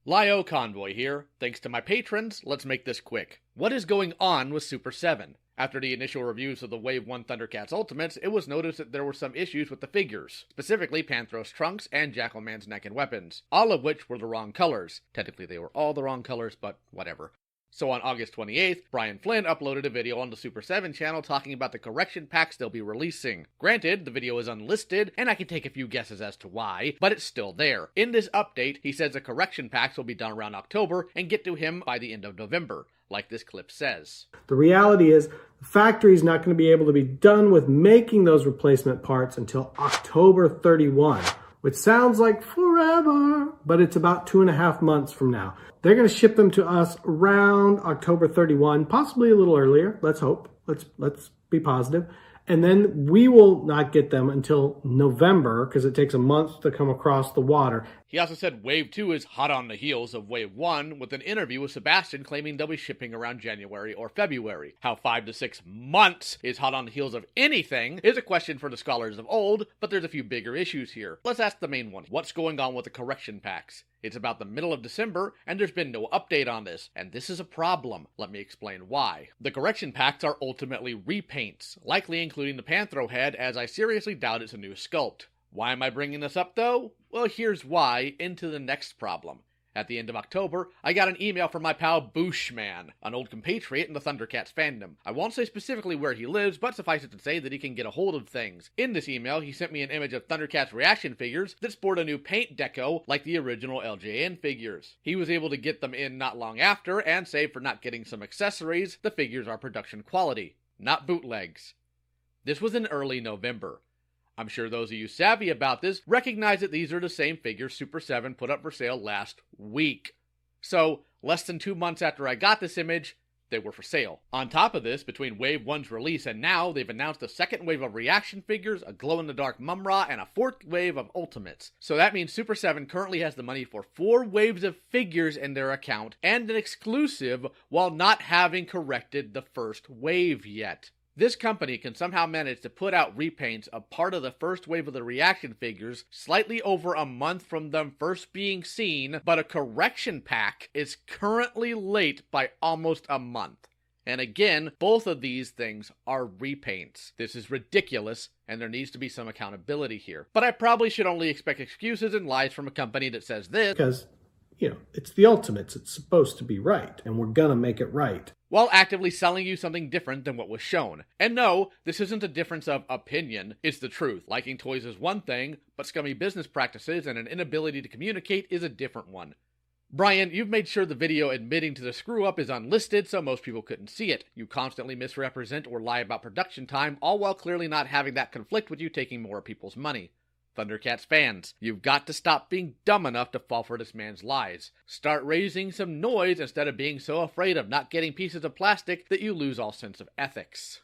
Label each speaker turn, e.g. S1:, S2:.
S1: LioConvoy here. Thanks to my patrons, let's make this quick. What is going on with Super7? After the initial reviews of the Wave 1 Thundercats Ultimates, it was noticed that there were some issues with the figures, specifically Panthros trunks and Jackalman's neck and weapons, all of which were the wrong colors. Technically they were all the wrong colors, but whatever. So on August 28th, Brian Flynn uploaded a video on the Super7 channel talking about the correction packs they'll be releasing. Granted, the video is unlisted, and I can take a few guesses as to why, but it's still there. In this update, he says the correction packs will be done around October and get to him by the end of November, like this clip says.
S2: The reality is, the factory is not going to be able to be done with making those replacement parts until October 31. Which sounds like forever, but it's about 2.5 months from now. They're going to ship them to us around October 31, possibly a little earlier. Let's hope. Let's be positive. And then we will not get them until November because it takes a month to come across the water.
S1: He also said Wave 2 is hot on the heels of Wave 1, with an interview with Sebastian claiming they'll be shipping around January or February. How 5 to 6 months is hot on the heels of anything is a question for the scholars of old, but there's a few bigger issues here. Let's ask the main one. What's going on with the correction packs? It's about the middle of December, and there's been no update on this, and this is a problem. Let me explain why. The correction packs are ultimately repaints, likely including the Panthro head, as I seriously doubt it's a new sculpt. Why am I bringing this up, though? Well, here's why, into the next problem. At the end of October, I got an email from my pal Booshman, an old compatriot in the Thundercats fandom. I won't say specifically where he lives, but suffice it to say that he can get a hold of things. In this email, he sent me an image of Thundercats reaction figures that sport a new paint deco like the original LJN figures. He was able to get them in not long after, and save for not getting some accessories, the figures are production quality, not bootlegs. This was in early November. I'm sure those of you savvy about this recognize that these are the same figures Super7 put up for sale last week. So, less than 2 months after I got this image, they were for sale. On top of this, between Wave 1's release and now, they've announced a second wave of reaction figures, a glow-in-the-dark Mumra, and a fourth wave of Ultimates. So that means Super7 currently has the money for 4 waves of figures in their account, and an exclusive, while not having corrected the first wave yet. This company can somehow manage to put out repaints of part of the first wave of the reaction figures slightly over a month from them first being seen, but a correction pack is currently late by almost a month. And again, both of these things are repaints. This is ridiculous, and there needs to be some accountability here. But I probably should only expect excuses and lies from a company that says this,
S2: because, it's the Ultimates. It's supposed to be right, and we're gonna make it right,
S1: while actively selling you something different than what was shown. And no, this isn't a difference of opinion, it's the truth. Liking toys is one thing, but scummy business practices and an inability to communicate is a different one. Brian, you've made sure the video admitting to the screw-up is unlisted so most people couldn't see it. You constantly misrepresent or lie about production time, all while clearly not having that conflict with you taking more of people's money. Thundercats fans, you've got to stop being dumb enough to fall for this man's lies. Start raising some noise instead of being so afraid of not getting pieces of plastic that you lose all sense of ethics.